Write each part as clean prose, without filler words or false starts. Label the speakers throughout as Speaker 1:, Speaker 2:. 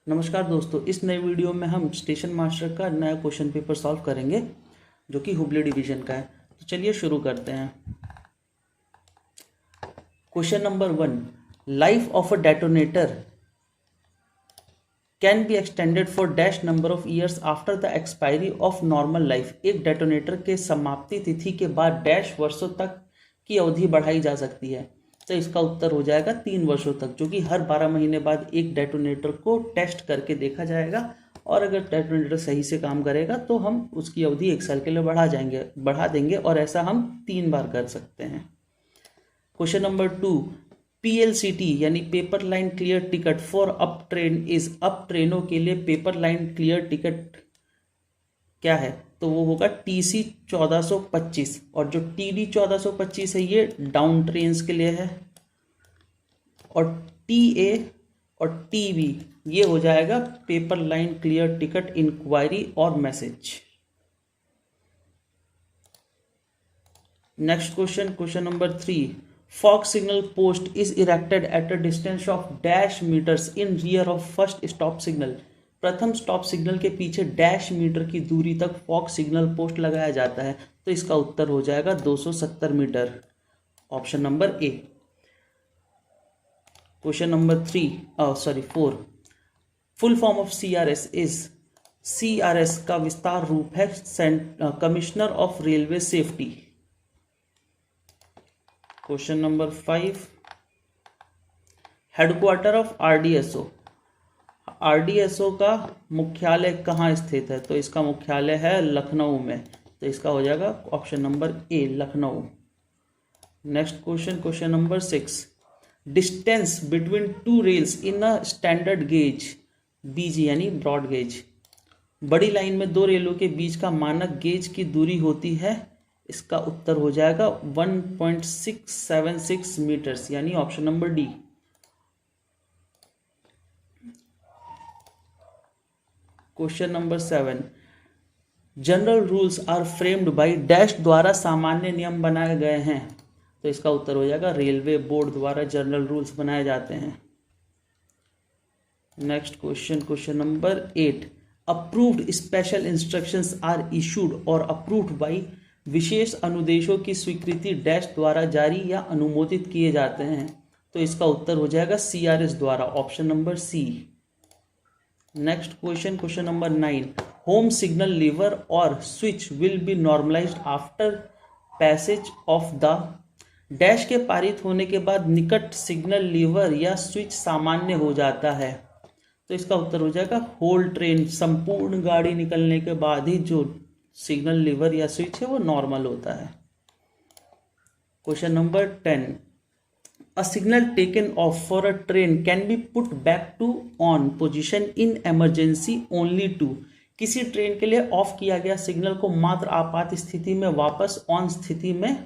Speaker 1: नमस्कार दोस्तों, इस नए वीडियो में हम स्टेशन मास्टर का नया क्वेश्चन पेपर सॉल्व करेंगे जो कि हुबली डिवीजन का है। तो चलिए शुरू करते हैं। Question number 1, life of a detonator can be extended for dash number of years after the expiry of normal life. एक डेटोनेटर के समाप्ति तिथि के बाद डैश वर्षों तक की अवधि बढ़ाई जा सकती है। तो इसका उत्तर हो जाएगा 3 वर्षों तक, जो कि हर 12 महीने बाद एक डेटोनेटर को टेस्ट करके देखा जाएगा और अगर डेटोनेटर सही से काम करेगा तो हम उसकी अवधि 1 साल के लिए बढ़ा देंगे और ऐसा हम 3 बार कर सकते हैं। क्वेश्चन नंबर 2, PLCT यानी paper line clear ticket for up train is. Up ट्रेनों के लिए पेपर लाइन क्लियर टिकट क्या है? तो वो होगा TC 1425 और जो TD 1425 है ये डाउन ट्रेन्स के लिए है और TA और TB ये हो जाएगा paper line clear ticket enquiry और message. Next question number 3, fog signal post is erected at a distance of dash meters in rear of first stop signal. प्रथम स्टॉप सिग्नल के पीछे डैश मीटर की दूरी तक फॉग सिग्नल पोस्ट लगाया जाता है। तो इसका उत्तर हो जाएगा 270 metre, option number A. Question number 4, full form of CRS is. CRS का विस्तार रूप है commissioner of railway safety. Question number 5, headquarter of RDSO। RDSO का मुख्यालय कहाँ स्थित है? तो इसका मुख्यालय है लखनऊ में। तो इसका हो जाएगा option number A, Lucknow. Next question number 6, distance between two rails in a standard gauge BG यानी ब्रॉड गेज। बड़ी लाइन में दो रेलों के बीच का मानक गेज की दूरी होती है। इसका उत्तर हो जाएगा 1.676 मीटर्स यानी option number D. Question number 7, general rules are framed by dash द्वारा सामान्य नियम बनाए गए हैं। तो इसका उत्तर हो जाएगा रेलवे बोर्ड द्वारा जनरल रूल्स बनाए जाते हैं। Next question number 8, approved special instructions are issued और अप्रूव्ड बाय। विशेष अनुदेशों की स्वीकृति डैश द्वारा जारी या अनुमोदित किए जाते हैं। तो इसका उत्तर हो जाएगा CRS द्वारा, option number C. Next question number 9, home signal lever और switch will be normalised after passage of the. Dash के पारित होने के बाद निकट सिग्नल लीवर या स्विच सामान्य हो जाता है। तो इसका उत्तर हो जाएगा होल ट्रेन, संपूर्ण गाड़ी निकलने के बाद ही जो सिग्नल लीवर या स्विच है वो नॉर्मल होता है। Question number 10, A signal taken off for a train can be put back to on position in emergency only to। किसी ट्रेन के लिए ऑफ किया गया सिग्नल को मात्र आपात स्थिति में वापस ऑन स्थिति में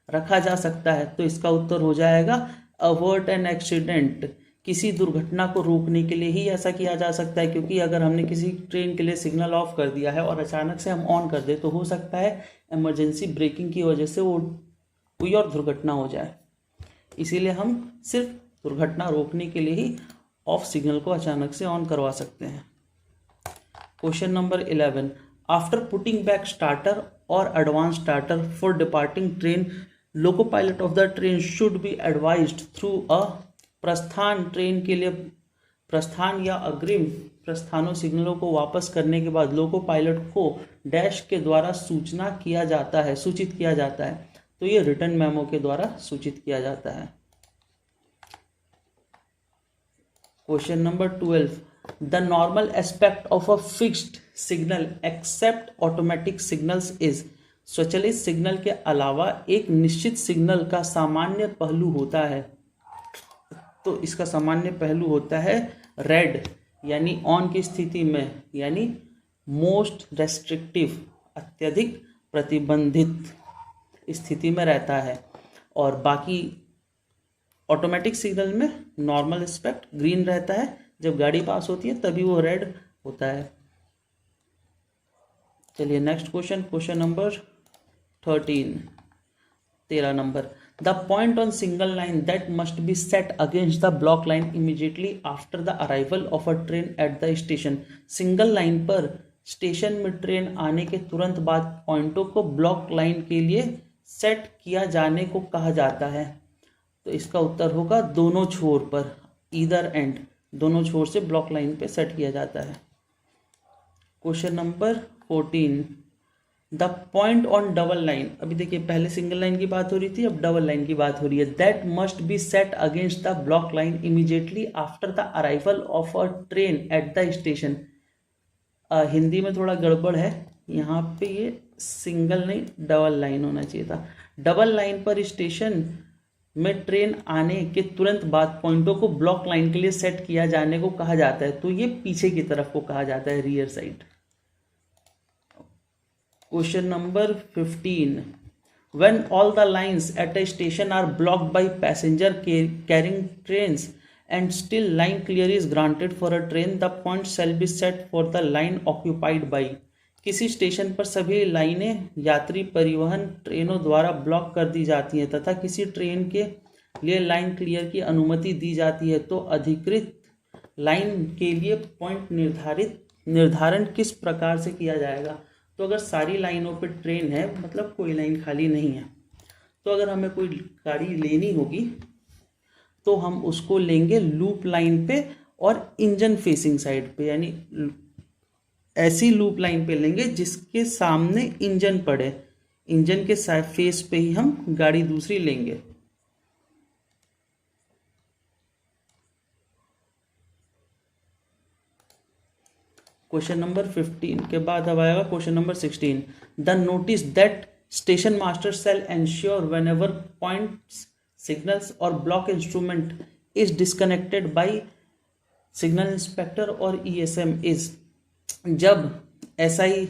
Speaker 1: रखा जा सकता है। तो इसका उत्तर हो जाएगा अवर्ट एन एक्सीडेंट। किसी दुर्घटना को रोकने के लिए ही ऐसा किया जा सकता है, क्योंकि अगर हमने किसी ट्रेन के लिए सिग्नल ऑफ कर दिया है और अचानक से हम ऑन कर दे तो हो सकता है इमरजेंसी ब्रेकिंग की वजह से वो कोई और दुर्घटना हो जाए। इसीलिए हम सिर्फ दुर्घटना रोकने के लिए ही ऑफ सिग्नल को अचानक से ऑन करवा सकते हैं। Question number 11, after putting back starter और advance starter for departing train, loco pilot of the train should be advised through a. प्रस्थान ट्रेन के लिए प्रस्थान या अग्रिम प्रस्थानों सिग्नलों को वापस करने के बाद लोको पायलट को डैश के द्वारा सूचित किया जाता है। तो ये रिटर्न मेमो के द्वारा सूचित किया जाता है। Question number 12, the normal aspect of a fixed signal except automatic signals is. स्वचालित सिग्नल के अलावा एक निश्चित सिग्नल का सामान्य पहलू होता है। तो इसका सामान्य पहलू होता है रेड यानी ऑन की स्थिति में, यानी मोस्ट रेस्ट्रिक्टिव अत्यधिक प्रतिबंधित स्थिति में रहता है, और बाकी ऑटोमेटिक सिग्नल में नॉर्मल एस्पेक्ट ग्रीन रहता है। जब गाड़ी पास होती है तभी वो रेड होता है। चलिए next question number 13 number, the point on single line that must be set against the block line immediately after the arrival of a train at the station. Single line पर स्टेशन में train आने के तुरंत बाद पॉइंटों को block line के लिए set किया जाने को कहा जाता है। तो इसका उत्तर होगा दोनों छोर पर, ईदर एंड, दोनों छोर से ब्लॉक लाइन पे सेट किया जाता है। Question number 14, the point on double line, अभी देखिए पहले सिंगल लाइन की बात हो रही थी, अब डबल लाइन की बात हो रही है। That must be set against the block line immediately after the arrival of a train at the station. Hindi में थोड़ा गड़बड़ है, यहाँ पे ये सिंगल नहीं डबल लाइन होना चाहिए था। डबल लाइन पर स्टेशन में ट्रेन आने के तुरंत बाद पॉइंटों को ब्लॉक लाइन के लिए सेट किया जाने को कहा जाता है। तो ये पीछे की तरफ को कहा जाता है, rear side. Question number 15, when all the lines at a station are blocked by passenger carrying trains and still line clear is granted for a train, the point shall be set for the line occupied by। किसी station पर सभी लाइनें यात्री परिवहन ट्रेनों द्वारा block कर दी जाती हैं तथा किसी ट्रेन के लिए लाइन क्लियर की अनुमति दी जाती है, तो अधिकृत लाइन के लिए पॉइंट निर्धारण किस प्रकार से किया जाएगा। तो अगर सारी लाइनों पर ट्रेन है, मतलब कोई लाइन खाली नहीं है, तो अगर हमें कोई गाड़ी लेनी होगी तो हम उसको लेंगे लूप लाइन पे और इंजन फेसिंग साइड पे, यानी ऐसी लूप लाइन पे लेंगे जिसके सामने इंजन पड़े, इंजन के फेस पे ही हम गाड़ी दूसरी लेंगे। क्वेश्चन नंबर 15 के बाद अब आएगा question number 16, the notice that station master shall ensure whenever points signals और block instrument is disconnected by signal inspector और ईएसएम इज। जब एसआई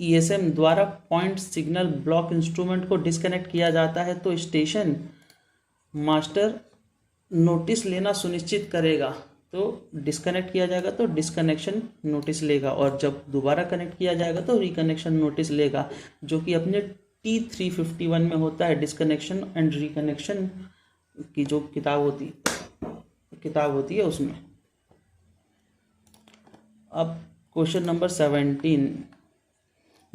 Speaker 1: ईएसएम द्वारा पॉइंट सिग्नल ब्लॉक इंस्ट्रूमेंट को डिस्कनेक्ट किया जाता है तो स्टेशन मास्टर नोटिस लेना सुनिश्चित करेगा। तो डिस्कनेक्ट किया जाएगा तो डिस्कनेक्शन नोटिस लेगा, और जब दोबारा कनेक्ट किया जाएगा तो रिकनेक्शन नोटिस लेगा, जो कि अपने T351 में होता है, डिस्कनेक्शन एंड रिकनेक्शन की जो किताब होती है उसमें। अब question number 17,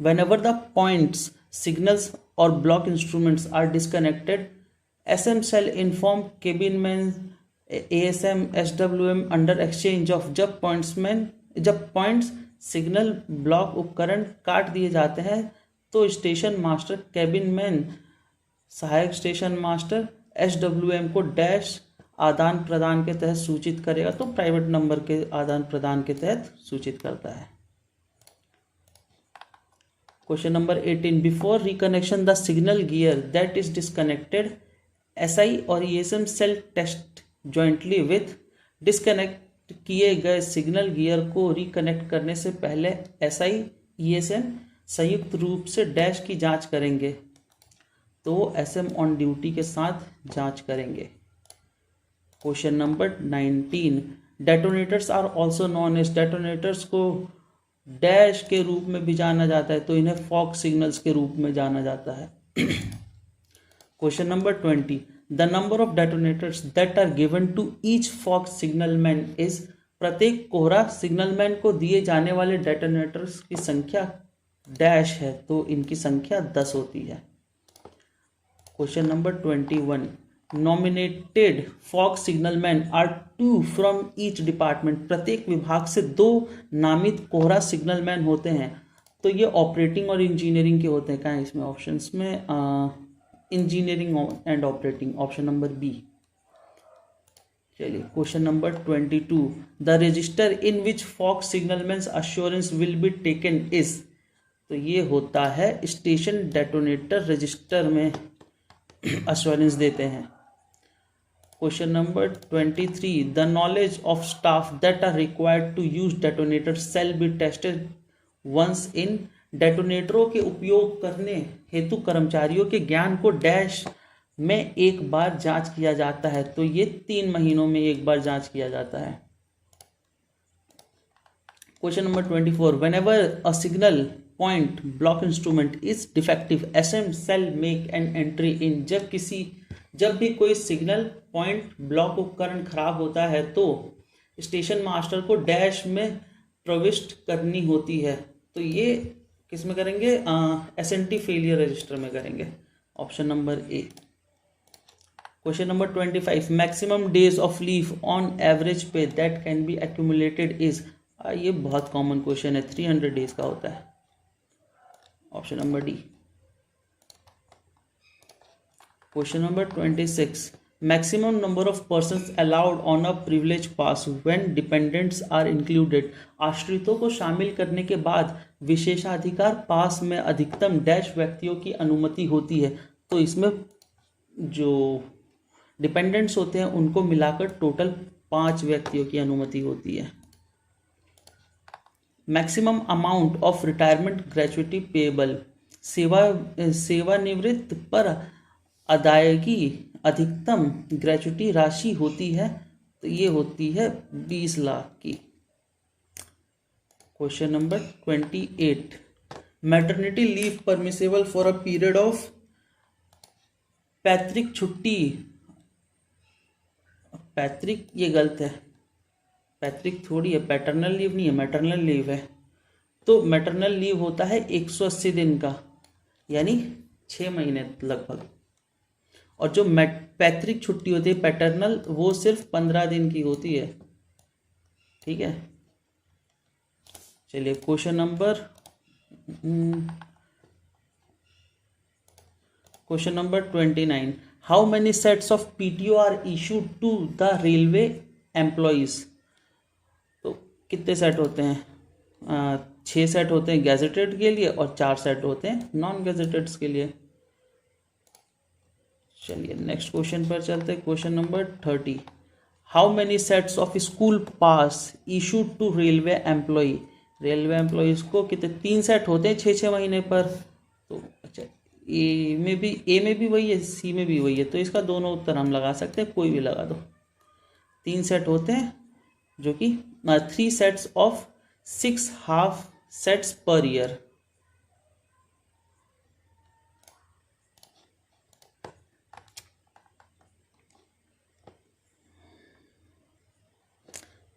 Speaker 1: whenever the points signals और block instruments are disconnected, SM shall inform cabin man ASM SWM under exchange of. जब पॉइंट्स सिग्नल ब्लॉक उपकरण काट दिए जाते हैं तो स्टेशन मास्टर कैबिन मैन सहायक स्टेशन मास्टर एसडब्ल्यूएम को डैश आदान प्रदान के तहत सूचित करेगा। तो प्राइवेट नंबर के आदान प्रदान के तहत सूचित करता है। Question number 18, before reconnection the signal gear that is disconnected, SI और ESM shall test jointly with. Disconnect किए गए सिग्नल गियर को रिकनेक्ट करने से पहले एसआई ईएसएम संयुक्त रूप से डैश की जांच करेंगे, तो एसएम ऑन ड्यूटी के साथ जांच करेंगे। Question number 19, detonators are also known as. Detonators को डैश के रूप में भी जाना जाता है, तो इन्हें फॉग सिग्नल्स के रूप में जाना जाता है। Question number 20, the number of detonators that are given to each fog signalman is. प्रत्येक कोहरा सिग्नलमैन को दिए जाने वाले डेटोनेटर्स की संख्या डैश है, तो इनकी संख्या 10 होती है। Question number 21, nominated fog signalman are 2 from each department. प्रत्येक विभाग से 2 नामित कोहरा सिग्नलमैन होते हैं, तो ये ऑपरेटिंग और इंजीनियरिंग के होते हैं। कहाँ इसमें ऑप्शंस में engineering and operating, option number B. चलिए question number 22, the register in which fog signalman's assurance will be taken is. तो ये होता है स्टेशन डेटोनेटर रजिस्टर में अश्योरेंस देते हैं। Question number 23, the knowledge of staff that are required to use detonator shall be tested once in. डेटोनेटरों के उपयोग करने हेतु कर्मचारियों के ज्ञान को डैश में एक बार जांच किया जाता है, तो ये 3 महीनों में एक बार जांच किया जाता है। Question number 24, whenever a signal point block instrument is defective, SM shall make an entry in. जब किसी जब भी कोई सिग्नल पॉइंट ब्लॉक उपकरण खराब होता है तो स्टेशन मास्टर को डैश में प्रविष्ट करनी होती है। तो ये किस में करेंगे? एसएनटी फेलियर रजिस्टर में करेंगे। Option number A. Question number 25, maximum days of leave on average pay that can be accumulated is. ये बहुत कॉमन क्वेश्चन है, 300 डेज का होता है। Option number D. Question number 26, maximum number of persons allowed on a privilege pass when dependents are included. आश्रितों को शामिल करने के बाद विशेषाधिकार पास में अधिकतम डैश व्यक्तियों की अनुमति होती है। तो इसमें जो डिपेंडेंट्स होते हैं उनको मिलाकर टोटल 5 व्यक्तियों की अनुमति होती है। Maximum amount of retirement gratuity payable, सेवानिवृत्त पर अदायगी अधिकतम ग्रेच्युटी राशि होती है, तो ये होती है 20 लाख की। Question number 28, maternity leave permissible for a period of. पैतृक छुट्टी, पैतृक ये गलत है, पैतृक थोड़ी है, पैटर्नल लीव नहीं है, मैटरनल लीव है। तो मैटरनल लीव होता है 180 दिन का, यानी 6 महीने लगभग। और जो पैतृक छुट्टी होती है पैटर्नल, वो सिर्फ 15 दिन की होती है। ठीक है, चलिए question number 29, how many sets of PTO are issued to the railway employees. तो कितने सेट होते हैं? 6 सेट होते हैं गैजेटेड के लिए और 4 सेट होते हैं नॉन गैजेटेड्स के लिए। चलिए नेक्स्ट क्वेश्चन पर चलते हैं। Question number 30, how many sets of school pass issued to railway employee. Railway employees को कितने? 3 सेट होते हैं 6 महीने पर। तो अच्छा, ए में भी वही है, सी में भी वही है, तो इसका दोनों उत्तर हम लगा सकते हैं, कोई भी लगा दो। 3 सेट होते हैं जो कि 3 sets of 6 half sets per year.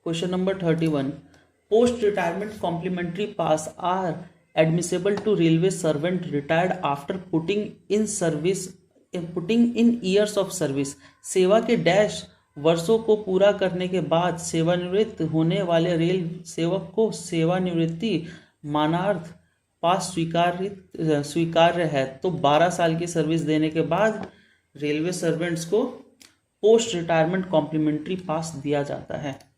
Speaker 1: Question number 31, post retirement complimentary pass are admissible to railway servant retired after putting in years of service। सेवा के डैश वर्षों को पूरा करने के बाद सेवानिवृत्त होने वाले रेल सेवक को सेवानिवृत्ति मानार्थ पास स्वीकार्य है। तो 12 साल की सर्विस देने के बाद रेलवे सर्वेंट्स को पोस्ट रिटायरमेंट कॉम्प्लीमेंट्री पास दिया जाता है।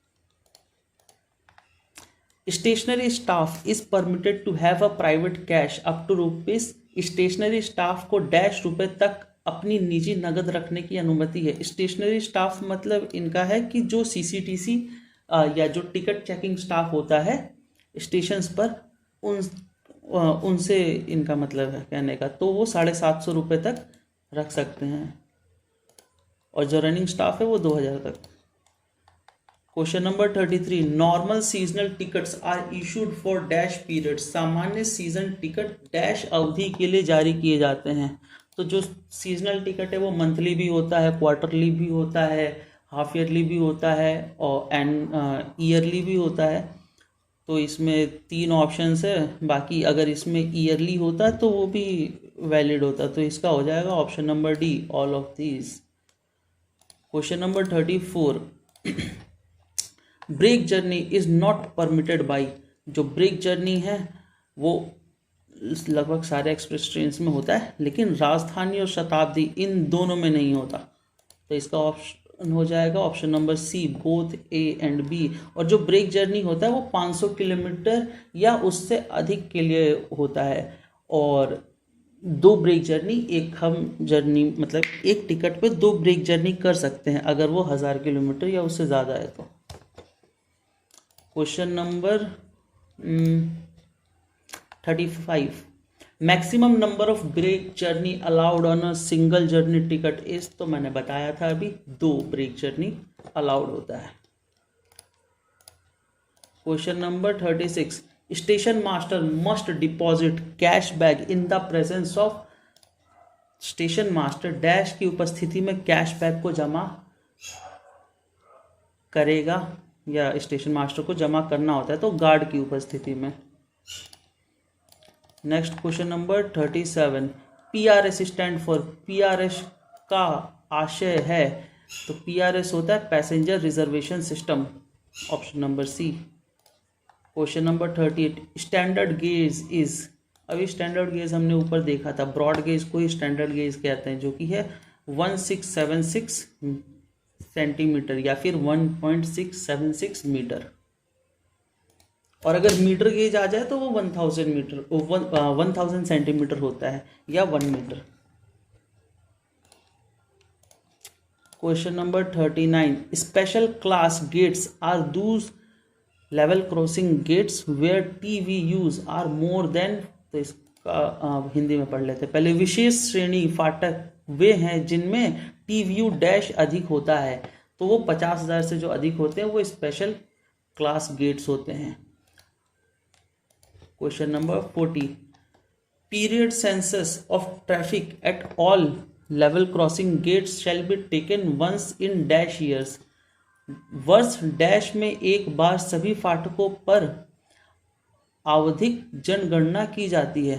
Speaker 1: Stationary staff is permitted to have a private cash up to rupees. Stationary staff को डैश रुपए तक अपनी निजी नगद रखने की अनुमति है। स्टेशनरी स्टाफ मतलब इनका है कि जो सीसीटीसी या जो टिकट चेकिंग स्टाफ होता है स्टेशंस पर, उनसे इनका मतलब है कहने का, तो वो 750 रुपये तक रख सकते हैं, और जो रनिंग स्टाफ है वो 2000 तक। Question number 33, normal seasonal tickets are issued for dash period. सामान्य सीजन टिकट डैश अवधि के लिए जारी किए जाते हैं। तो जो सीजनल टिकट है वो मंथली भी होता है, क्वार्टरली भी होता है, हाफ ईयरली भी होता है और ईयरली भी होता है। तो इसमें 3 ऑप्शंस है, बाकी अगर इसमें ईयरली होता है तो वो भी वैलिड होता है, तो इसका हो जाएगा option number D, all of these. Question number 34, break journey is not permitted by. जो ब्रेक जर्नी है वो लगभग सारे एक्सप्रेस ट्रेन में होता है, लेकिन राजधानी और शताब्दी इन दोनों में नहीं होता। तो इसका ऑप्शन हो जाएगा option number C, both A and B. और जो ब्रेक जर्नी होता है वो 500 किलोमीटर या उससे अधिक के लिए होता है, और 2 ब्रेक जर्नी, एक हम जर्नी मतलब एक टिकट पे 2 ब्रेक जर्नी कर सकते हैं अगर वो 1000 किलोमीटर या उससे ज़्यादा है तो। Question number 35, maximum number of break journey allowed on a single journey ticket is. तो मैंने बताया था अभी 2 ब्रेक जर्नी अलाउड होता है। Question number 36, station master must deposit cash bag in the presence of station master dash की उपस्थिति में कैशबैक को जमा करेगा, या स्टेशन मास्टर को जमा करना होता है तो गार्ड की उपस्थिति में। Next question number 37, PRS stand for, PRS का आशय है, तो PRS होता है passenger reservation system, option number C. Question number 38, standard gauge is, अभी स्टैंडर्ड गेज हमने ऊपर देखा था, ब्रॉड गेज को ही स्टैंडर्ड गेज कहते हैं, जो कि है 1676 सेंटीमीटर या फिर 1.676 मीटर। और अगर मीटर गेज आ जाए तो वो 1000 मीटर 1000 सेंटीमीटर होता है, या 1 metre. Question number 39, special class gates are those level crossing gates where TVUs are more than, तो इसका हिंदी में पढ़ लेते हैं पहले। विशेष श्रेणी फाटक वे हैं जिनमें TVU डैश अधिक होता है, तो वो 50,000 से जो अधिक होते हैं वो स्पेशल क्लास गेट्स होते हैं। Question number 40, period census of traffic at all level crossing gates shall be taken once in dash years, वर्ष डैश में एक बार सभी फाटकों पर आवधिक जनगणना की जाती है,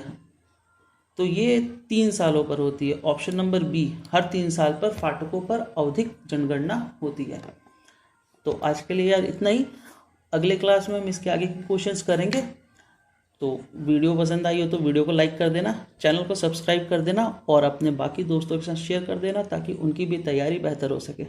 Speaker 1: तो ये 3 सालों पर होती है, ऑप्शन नंबर बी, हर 3 साल पर फाटकों पर आवधिक जनगणना होती है। तो आज के लिए यार इतना ही, अगले क्लास में हम इसके आगे के क्वेश्चंस करेंगे। तो वीडियो पसंद आई हो तो वीडियो को लाइक कर देना, चैनल को सब्सक्राइब कर देना और अपने बाकी दोस्तों के साथ शेयर कर देना ताकि उनकी भी तैयारी बेहतर हो सके।